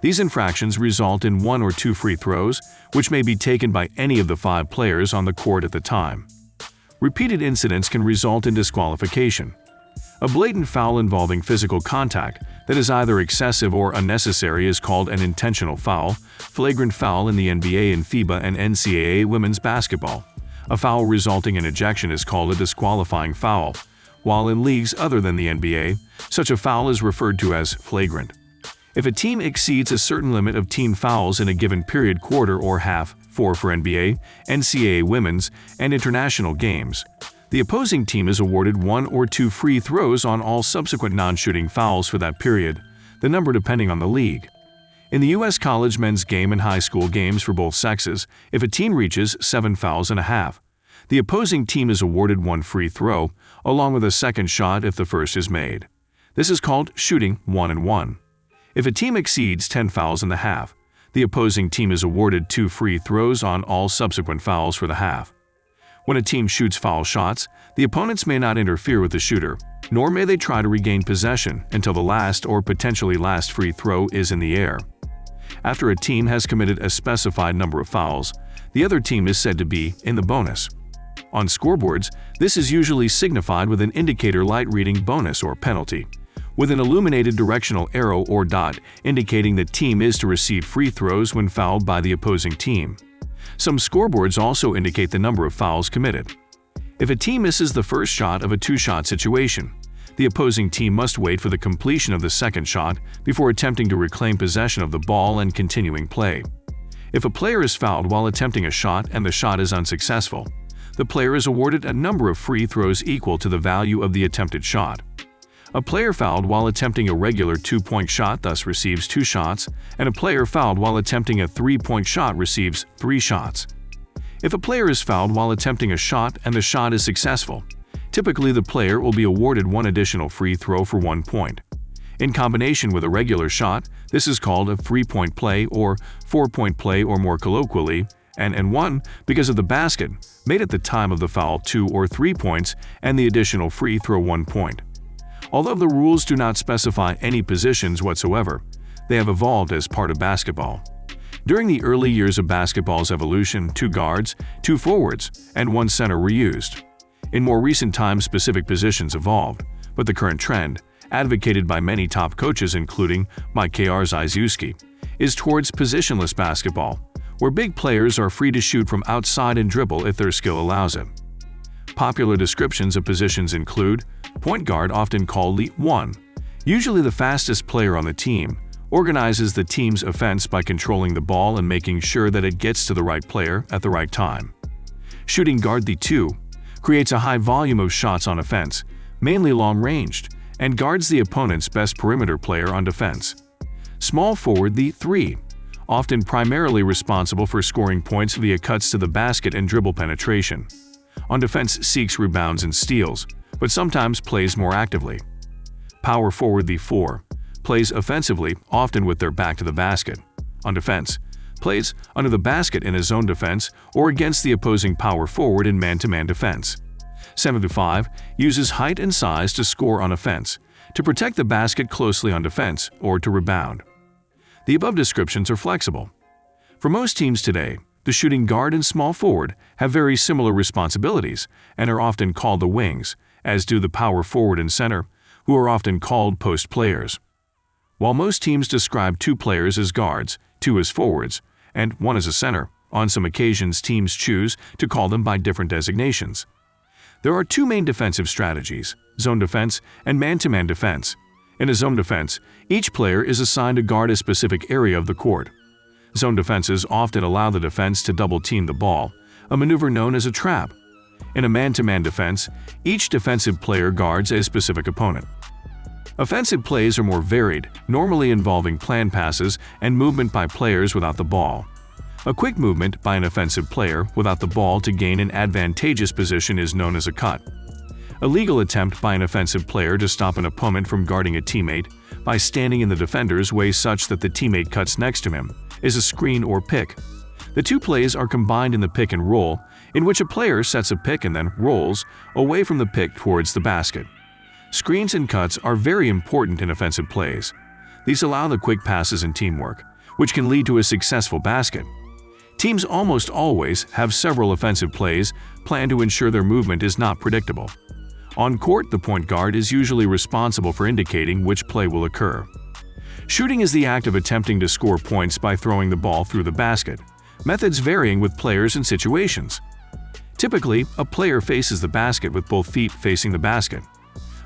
These infractions result in 1 or 2 free throws, which may be taken by any of the 5 players on the court at the time. Repeated incidents can result in disqualification. A blatant foul involving physical contact that is either excessive or unnecessary is called an intentional foul. Flagrant foul in the NBA and FIBA and NCAA women's basketball. A foul resulting in ejection is called a disqualifying foul, while in leagues other than the NBA, such a foul is referred to as flagrant. If a team exceeds a certain limit of team fouls in a given period, quarter, or half, 4 for NBA, NCAA women's, and international games, the opposing team is awarded 1 or 2 free throws on all subsequent non-shooting fouls for that period, the number depending on the league. In the U.S. college men's game and high school games for both sexes, if a team reaches 7 fouls and a half, the opposing team is awarded 1 free throw, along with a second shot if the first is made. This is called shooting 1-1. If a team exceeds 10 fouls and a half, the opposing team is awarded 2 free throws on all subsequent fouls for the half. When a team shoots foul shots, the opponents may not interfere with the shooter, nor may they try to regain possession until the last or potentially last free throw is in the air. After a team has committed a specified number of fouls, the other team is said to be in the bonus. On scoreboards, this is usually signified with an indicator light reading bonus or penalty, with an illuminated directional arrow or dot indicating the team is to receive free throws when fouled by the opposing team. Some scoreboards also indicate the number of fouls committed. If a team misses the first shot of a 2-shot situation, the opposing team must wait for the completion of the second shot before attempting to reclaim possession of the ball and continuing play. If a player is fouled while attempting a shot and the shot is unsuccessful, the player is awarded a number of free throws equal to the value of the attempted shot. A player fouled while attempting a regular 2-point shot thus receives 2 shots, and a player fouled while attempting a 3-point shot receives 3 shots. If a player is fouled while attempting a shot and the shot is successful, typically the player will be awarded 1 additional free throw for 1 point. In combination with a regular shot, this is called a 3-point play or 4-point play, or more colloquially, an and-1, because of the basket made at the time of the foul 2 or 3 points and the additional free throw 1 point. Although the rules do not specify any positions whatsoever, they have evolved as part of basketball. During the early years of basketball's evolution, 2 guards, 2 forwards, and 1 center were used. In more recent times, specific positions evolved, but the current trend, advocated by many top coaches including Mike Krzyzewski, is towards positionless basketball, where big players are free to shoot from outside and dribble if their skill allows it. Popular descriptions of positions include point guard, often called the 1, usually the fastest player on the team, organizes the team's offense by controlling the ball and making sure that it gets to the right player at the right time. Shooting guard, the 2, creates a high volume of shots on offense, mainly long-ranged, and guards the opponent's best perimeter player on defense. Small forward, the 3, often primarily responsible for scoring points via cuts to the basket and dribble penetration. On defense, seeks rebounds and steals, but sometimes plays more actively. Power forward, the 4, plays offensively, often with their back to the basket. On defense, plays under the basket in a zone defense or against the opposing power forward in man-to-man defense. Center, the 5, uses height and size to score on offense, to protect the basket closely on defense, or to rebound. The above descriptions are flexible. For most teams today, the shooting guard and small forward have very similar responsibilities and are often called the wings, as do the power forward and center, who are often called post players. While most teams describe 2 players as guards, 2 as forwards, and 1 as a center, on some occasions teams choose to call them by different designations. There are 2 main defensive strategies: zone defense and man-to-man defense. In a zone defense, each player is assigned to guard a specific area of the court. Zone defenses often allow the defense to double-team the ball, a maneuver known as a trap. In a man-to-man defense, each defensive player guards a specific opponent. Offensive plays are more varied, normally involving planned passes and movement by players without the ball. A quick movement by an offensive player without the ball to gain an advantageous position is known as a cut. A legal attempt by an offensive player to stop an opponent from guarding a teammate by standing in the defender's way such that the teammate cuts next to him is a screen or pick. The 2 plays are combined in the pick and roll, in which a player sets a pick and then rolls away from the pick towards the basket. Screens and cuts are very important in offensive plays. These allow the quick passes and teamwork, which can lead to a successful basket. Teams almost always have several offensive plays planned to ensure their movement is not predictable. On court, the point guard is usually responsible for indicating which play will occur. Shooting is the act of attempting to score points by throwing the ball through the basket, methods varying with players and situations. Typically, a player faces the basket with both feet facing the basket.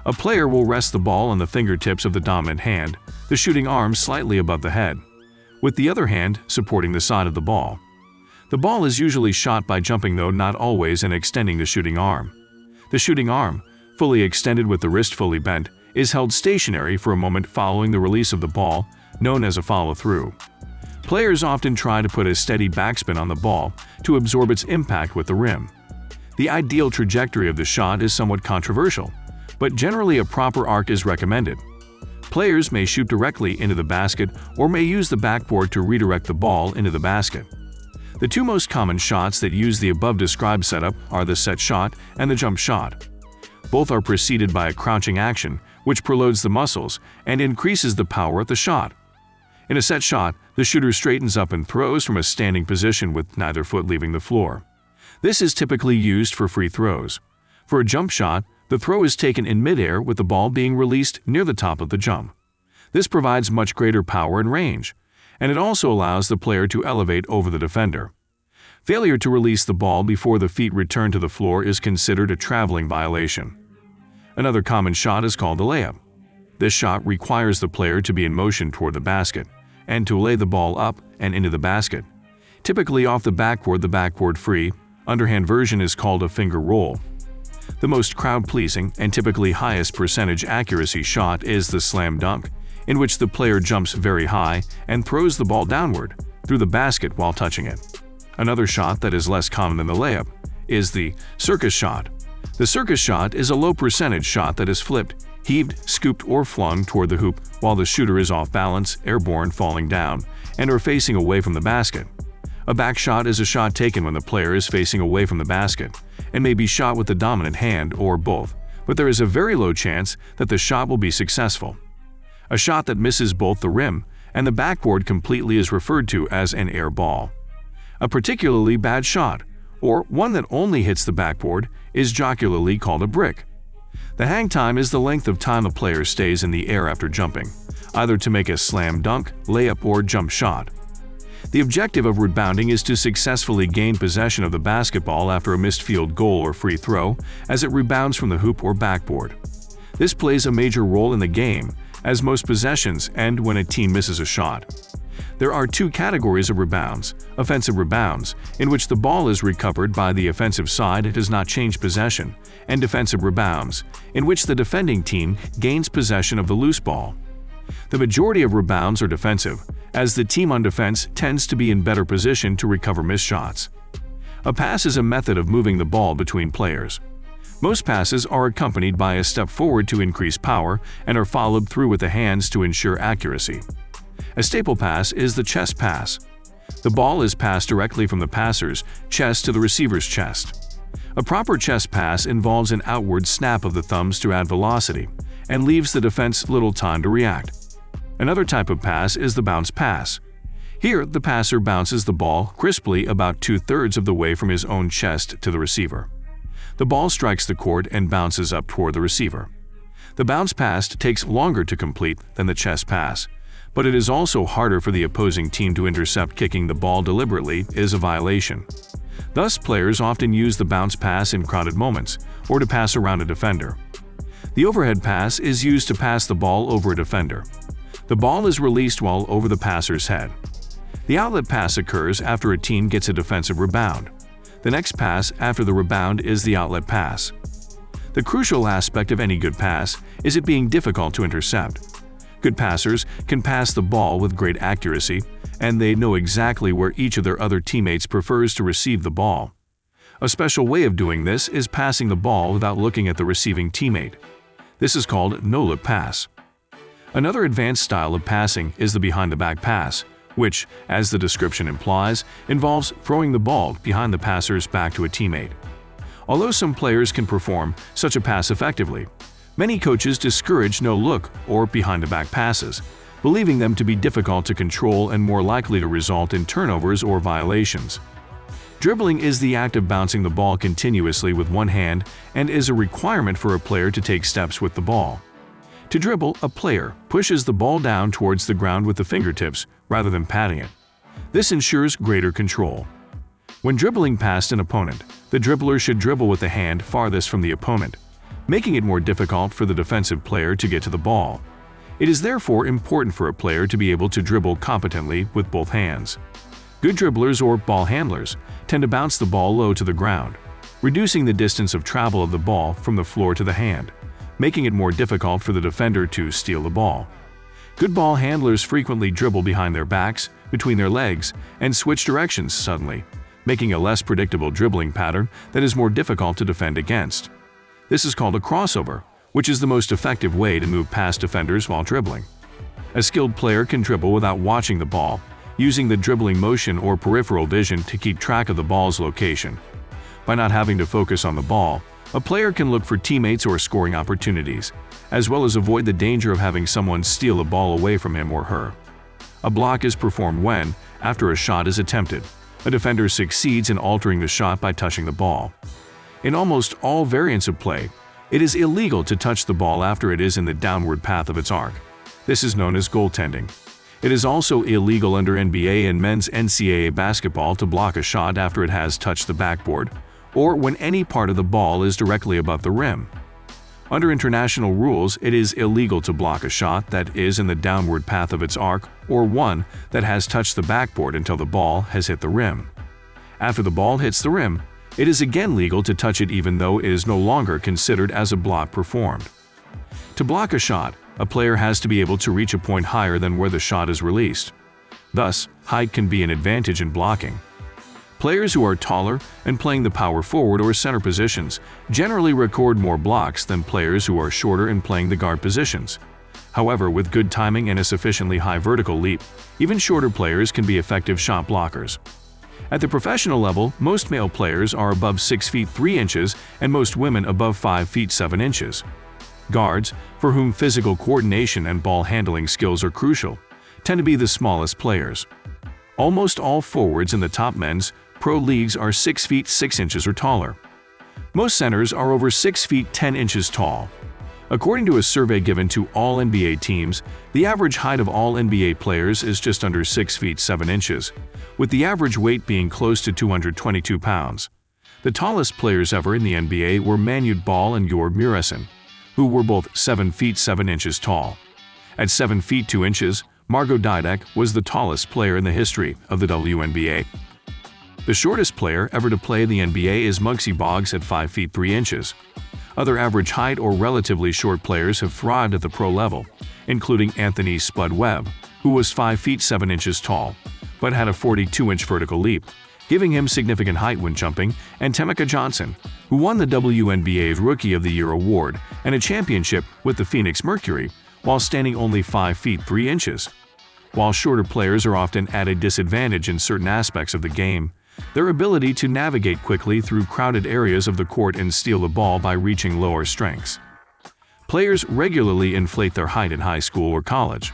A player will rest the ball on the fingertips of the dominant hand, the shooting arm slightly above the head, with the other hand supporting the side of the ball. The ball is usually shot by jumping, though not always, and extending the shooting arm. The shooting arm, fully extended with the wrist fully bent, is held stationary for a moment following the release of the ball, known as a follow-through. Players often try to put a steady backspin on the ball to absorb its impact with the rim. The ideal trajectory of the shot is somewhat controversial, but generally a proper arc is recommended. Players may shoot directly into the basket or may use the backboard to redirect the ball into the basket. The 2 most common shots that use the above-described setup are the set shot and the jump shot. Both are preceded by a crouching action, which preloads the muscles and increases the power of the shot. In a set shot, the shooter straightens up and throws from a standing position with neither foot leaving the floor. This is typically used for free throws. For a jump shot, the throw is taken in midair with the ball being released near the top of the jump. This provides much greater power and range, and it also allows the player to elevate over the defender. Failure to release the ball before the feet return to the floor is considered a traveling violation. Another common shot is called the layup. This shot requires the player to be in motion toward the basket and to lay the ball up and into the basket. typically off the backboard free. Underhand version is called a finger roll. The most crowd-pleasing and typically highest percentage accuracy shot is the slam dunk, in which the player jumps very high and throws the ball downward through the basket while touching it. Another shot that is less common than the layup is the circus shot. The circus shot is a low percentage shot that is flipped, heaved, scooped, or flung toward the hoop while the shooter is off balance, airborne, falling down, and or facing away from the basket. A back shot is a shot taken when the player is facing away from the basket and may be shot with the dominant hand or both, but there is a very low chance that the shot will be successful. A shot that misses both the rim and the backboard completely is referred to as an air ball. A particularly bad shot, or one that only hits the backboard, is jocularly called a brick. The hang time is the length of time a player stays in the air after jumping, either to make a slam dunk, layup, or jump shot. The objective of rebounding is to successfully gain possession of the basketball after a missed field goal or free throw as it rebounds from the hoop or backboard. This plays a major role in the game, as most possessions end when a team misses a shot. There are two categories of rebounds: offensive rebounds, in which the ball is recovered by the offensive side and does not change possession, and defensive rebounds, in which the defending team gains possession of the loose ball. The majority of rebounds are defensive, as the team on defense tends to be in better position to recover missed shots. A pass is a method of moving the ball between players. Most passes are accompanied by a step forward to increase power and are followed through with the hands to ensure accuracy. A staple pass is the chest pass. The ball is passed directly from the passer's chest to the receiver's chest. A proper chest pass involves an outward snap of the thumbs to add velocity and leaves the defense little time to react. Another type of pass is the bounce pass. Here, the passer bounces the ball crisply about 2/3 of the way from his own chest to the receiver. The ball strikes the court and bounces up toward the receiver. The bounce pass takes longer to complete than the chest pass, but it is also harder for the opposing team to intercept. Kicking the ball deliberately is a violation. Thus, players often use the bounce pass in crowded moments or to pass around a defender. The overhead pass is used to pass the ball over a defender. The ball is released while over the passer's head. The outlet pass occurs after a team gets a defensive rebound. The next pass after the rebound is the outlet pass. The crucial aspect of any good pass is it being difficult to intercept. Good passers can pass the ball with great accuracy, and they know exactly where each of their other teammates prefers to receive the ball. A special way of doing this is passing the ball without looking at the receiving teammate. This is called no-look pass. Another advanced style of passing is the behind-the-back pass, which, as the description implies, involves throwing the ball behind the passer's back to a teammate. Although some players can perform such a pass effectively, many coaches discourage no-look or behind-the-back passes, believing them to be difficult to control and more likely to result in turnovers or violations. Dribbling is the act of bouncing the ball continuously with one hand and is a requirement for a player to take steps with the ball. To dribble, a player pushes the ball down towards the ground with the fingertips rather than patting it. This ensures greater control. When dribbling past an opponent, the dribbler should dribble with the hand farthest from the opponent, making it more difficult for the defensive player to get to the ball. It is therefore important for a player to be able to dribble competently with both hands. Good dribblers or ball handlers tend to bounce the ball low to the ground, reducing the distance of travel of the ball from the floor to the hand, making it more difficult for the defender to steal the ball. Good ball handlers frequently dribble behind their backs, between their legs, and switch directions suddenly, making a less predictable dribbling pattern that is more difficult to defend against. This is called a crossover, which is the most effective way to move past defenders while dribbling. A skilled player can dribble without watching the ball, using the dribbling motion or peripheral vision to keep track of the ball's location. By not having to focus on the ball, a player can look for teammates or scoring opportunities, as well as avoid the danger of having someone steal a ball away from him or her. A block is performed when, after a shot is attempted, a defender succeeds in altering the shot by touching the ball. In almost all variants of play, it is illegal to touch the ball after it is in the downward path of its arc. This is known as goaltending. It is also illegal under NBA and men's NCAA basketball to block a shot after it has touched the backboard, or when any part of the ball is directly above the rim. Under international rules, it is illegal to block a shot that is in the downward path of its arc or one that has touched the backboard until the ball has hit the rim. After the ball hits the rim, it is again legal to touch it even though it is no longer considered as a block performed. To block a shot, a player has to be able to reach a point higher than where the shot is released. Thus, height can be an advantage in blocking. Players who are taller and playing the power forward or center positions generally record more blocks than players who are shorter and playing the guard positions. However, with good timing and a sufficiently high vertical leap, even shorter players can be effective shot blockers. At the professional level, most male players are above 6 feet 3 inches and most women above 5 feet 7 inches. Guards, for whom physical coordination and ball handling skills are crucial, tend to be the smallest players. Almost all forwards in the top men's pro leagues are 6 feet 6 inches or taller. Most centers are over 6 feet 10 inches tall. According to a survey given to all NBA teams, the average height of all NBA players is just under 6 feet 7 inches, with the average weight being close to 222 pounds. The tallest players ever in the NBA were Manute Bol and Jor Muresen, who were both 7 feet 7 inches tall. At 7 feet 2 inches, Margot Didek was the tallest player in the history of the WNBA. The shortest player ever to play in the NBA is Muggsy Bogues at 5 feet 3 inches. Other average height or relatively short players have thrived at the pro level, including Anthony "Spud" Webb, who was 5 feet 7 inches tall, but had a 42-inch vertical leap, giving him significant height when jumping, and Tamika Johnson, who won the WNBA's Rookie of the Year award and a championship with the Phoenix Mercury, while standing only 5 feet 3 inches. While shorter players are often at a disadvantage in certain aspects of the game, their ability to navigate quickly through crowded areas of the court and steal the ball by reaching lower strengths. Players regularly inflate their height in high school or college.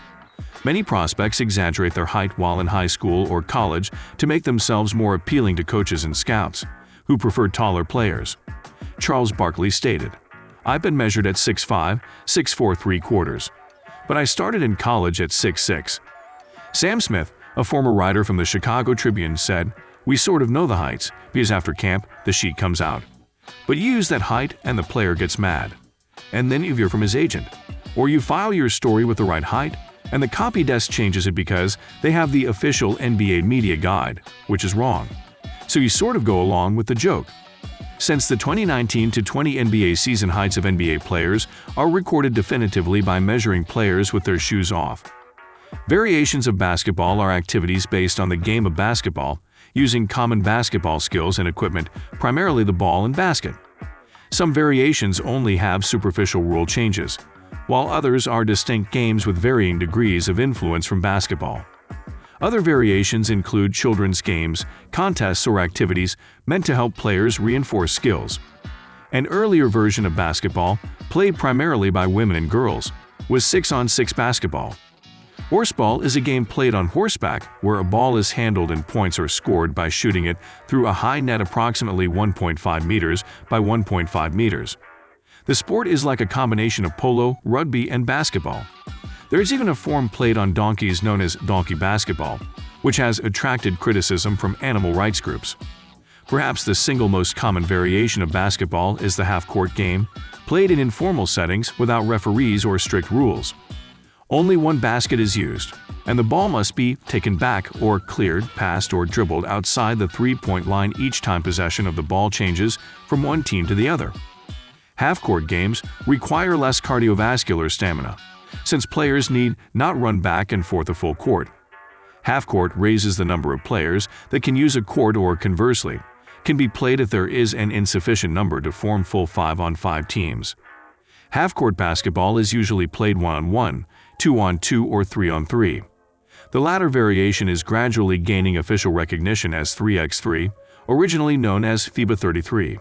Many prospects exaggerate their height while in high school or college to make themselves more appealing to coaches and scouts, who prefer taller players. Charles Barkley stated, "I've been measured at 6'5", 6'4" 3/4, but I started in college at 6'6". Sam Smith, a former writer from the Chicago Tribune, said, "We sort of know the heights, because after camp, the sheet comes out. But you use that height and the player gets mad. And then you hear from his agent. Or you file your story with the right height, and the copy desk changes it because they have the official NBA media guide, which is wrong. So you sort of go along with the joke." Since the 2019-20 NBA season, heights of NBA players are recorded definitively by measuring players with their shoes off. Variations of basketball are activities based on the game of basketball, using common basketball skills and equipment, primarily the ball and basket. Some variations only have superficial rule changes, while others are distinct games with varying degrees of influence from basketball. Other variations include children's games, contests, or activities meant to help players reinforce skills. An earlier version of basketball, played primarily by women and girls, was 6-on-6 basketball. Horseball is a game played on horseback where a ball is handled and points are scored by shooting it through a high net approximately 1.5 meters by 1.5 meters. The sport is like a combination of polo, rugby, and basketball. There is even a form played on donkeys known as donkey basketball, which has attracted criticism from animal rights groups. Perhaps the single most common variation of basketball is the half-court game, played in informal settings without referees or strict rules. Only one basket is used, and the ball must be taken back or cleared, passed, or dribbled outside the three-point line each time possession of the ball changes from one team to the other. Half-court games require less cardiovascular stamina, since players need not run back and forth a full court. Half-court raises the number of players that can use a court, or conversely, can be played if there is an insufficient number to form full 5-on-5 teams. Half-court basketball is usually played 1-on-1, 2-on-2, or 3-on-3. The latter variation is gradually gaining official recognition as 3x3, originally known as FIBA 33.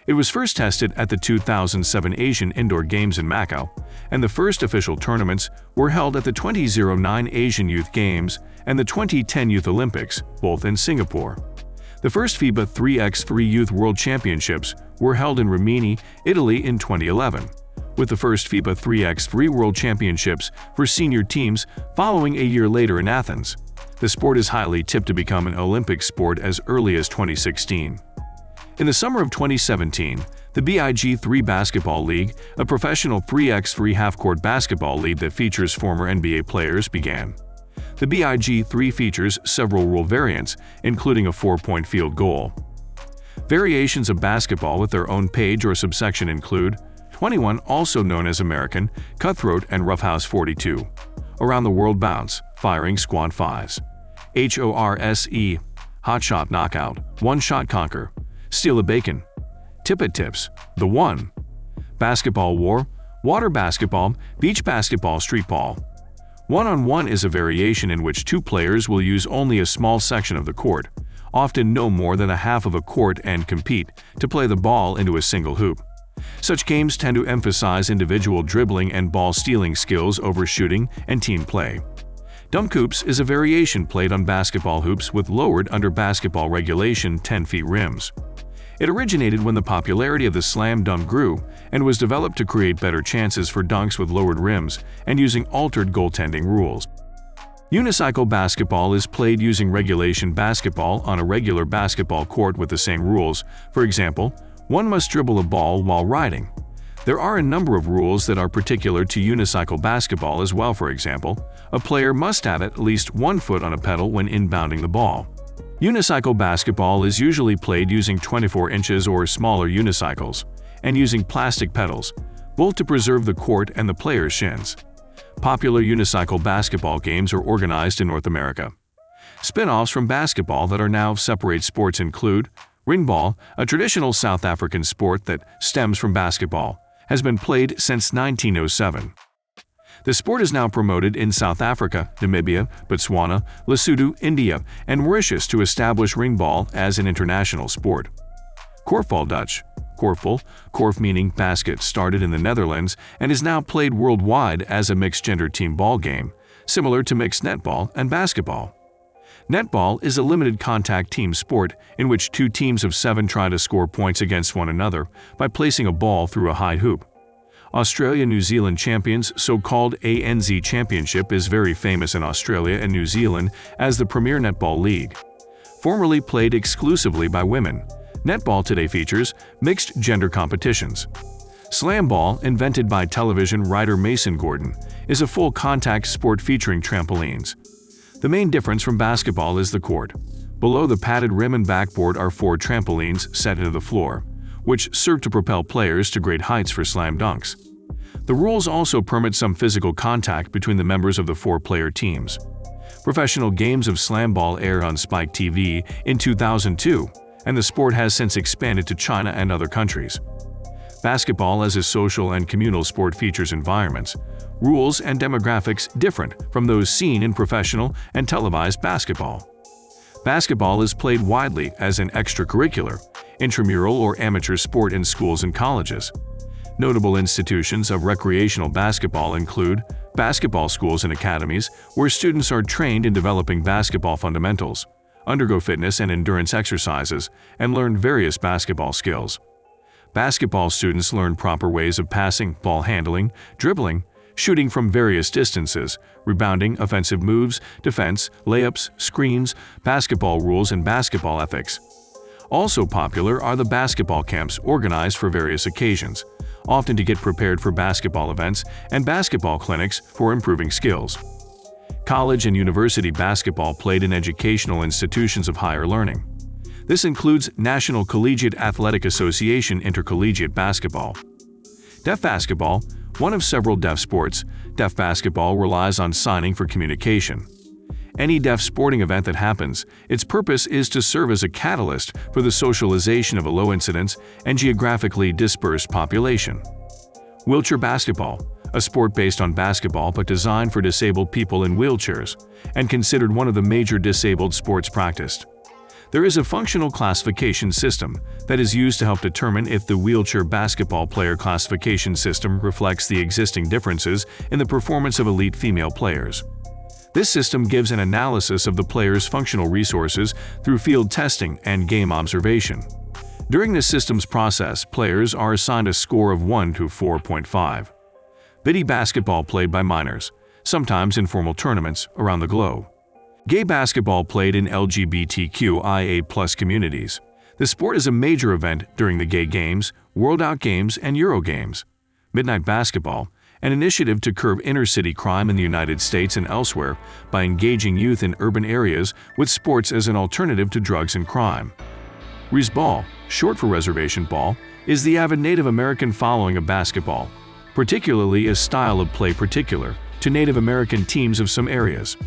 It was first tested at the 2007 Asian Indoor Games in Macau, and the first official tournaments were held at the 2009 Asian Youth Games and the 2010 Youth Olympics, both in Singapore. The first FIBA 3x3 Youth World Championships were held in Rimini, Italy in 2011, with the first FIBA 3x3 World Championships for senior teams following a year later in Athens. The sport is highly tipped to become an Olympic sport as early as 2016. In the summer of 2017, the BIG3 Basketball League, a professional 3x3 half-court basketball league that features former NBA players, began. The BIG3 features several rule variants, including a 4-point field goal. Variations of basketball with their own page or subsection include 21, also known as American, Cutthroat and Roughhouse 42, Around the World Bounce, Firing Squad 5s, HORSE, Hot Shot Knockout, One Shot Conquer, Steal a Bacon, Tip It Tips, The One, Basketball War, Water Basketball, Beach Basketball, Street Ball. One-on-one is a variation in which two players will use only a small section of the court, often no more than a half of a court, and compete to play the ball into a single hoop. Such games tend to emphasize individual dribbling and ball-stealing skills over shooting and team play. Dunk hoops is a variation played on basketball hoops with lowered under basketball regulation 10-feet rims. It originated when the popularity of the slam dunk grew and was developed to create better chances for dunks with lowered rims and using altered goaltending rules. Unicycle basketball is played using regulation basketball on a regular basketball court with the same rules. For example, one must dribble a ball while riding. There are a number of rules that are particular to unicycle basketball as well. For example, a player must have at least 1 foot on a pedal when inbounding the ball. Unicycle basketball is usually played using 24 inches or smaller unicycles and using plastic pedals, both to preserve the court and the player's shins. Popular unicycle basketball games are organized in North America. Spin-offs from basketball that are now separate sports include ringball, a traditional South African sport that stems from basketball, has been played since 1907. The sport is now promoted in South Africa, Namibia, Botswana, Lesotho, India, and Mauritius to establish ringball as an international sport. Korfbal Dutch, korf meaning basket, started in the Netherlands and is now played worldwide as a mixed-gender team ball game, similar to mixed netball and basketball. Netball is a limited contact team sport in which two teams of 7 try to score points against one another by placing a ball through a high hoop. Australia-New Zealand Champions, so-called ANZ Championship, is very famous in Australia and New Zealand as the premier netball league. Formerly played exclusively by women, netball today features mixed-gender competitions. Slam ball, invented by television writer Mason Gordon, is a full-contact sport featuring trampolines. The main difference from basketball is the court. Below the padded rim and backboard are 4 trampolines set into the floor, which serve to propel players to great heights for slam dunks. The rules also permit some physical contact between the members of the 4-player teams. Professional games of slam ball aired on Spike TV in 2002, and the sport has since expanded to China and other countries. Basketball as a social and communal sport features environments, rules, and demographics different from those seen in professional and televised basketball. Basketball is played widely as an extracurricular, intramural, or amateur sport in schools and colleges. Notable institutions of recreational basketball include basketball schools and academies, where students are trained in developing basketball fundamentals, undergo fitness and endurance exercises, and learn various basketball skills. Basketball students learn proper ways of passing, ball handling, dribbling, shooting from various distances, rebounding, offensive moves, defense, layups, screens, basketball rules, and basketball ethics. Also popular are the basketball camps organized for various occasions, often to get prepared for basketball events, and basketball clinics for improving skills. College and university basketball played in educational institutions of higher learning. This includes National Collegiate Athletic Association intercollegiate basketball. Deaf basketball, one of several deaf sports, deaf basketball relies on signing for communication. Any deaf sporting event that happens, its purpose is to serve as a catalyst for the socialization of a low-incidence and geographically dispersed population. Wheelchair basketball, a sport based on basketball but designed for disabled people in wheelchairs, and considered one of the major disabled sports practiced. There is a functional classification system that is used to help determine if the wheelchair basketball player classification system reflects the existing differences in the performance of elite female players. This system gives an analysis of the player's functional resources through field testing and game observation. During this system's process, players are assigned a score of 1 to 4.5. Biddy basketball played by minors, sometimes in formal tournaments around the globe. Gay basketball played in LGBTQIA+ communities. The sport is a major event during the Gay Games, World Out Games, and Euro Games. Midnight basketball, an initiative to curb inner-city crime in the United States and elsewhere by engaging youth in urban areas with sports as an alternative to drugs and crime. Reserve, short for reservation ball, is the avid Native American following of basketball, particularly a style of play particular to Native American teams of some areas.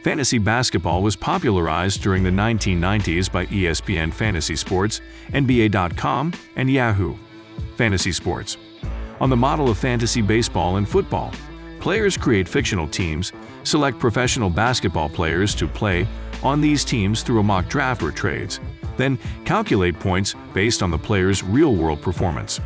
Fantasy basketball was popularized during the 1990s by ESPN Fantasy Sports, NBA.com, and Yahoo! Fantasy Sports. On the model of fantasy baseball and football, players create fictional teams, select professional basketball players to play on these teams through a mock draft or trades, then calculate points based on the player's real-world performance.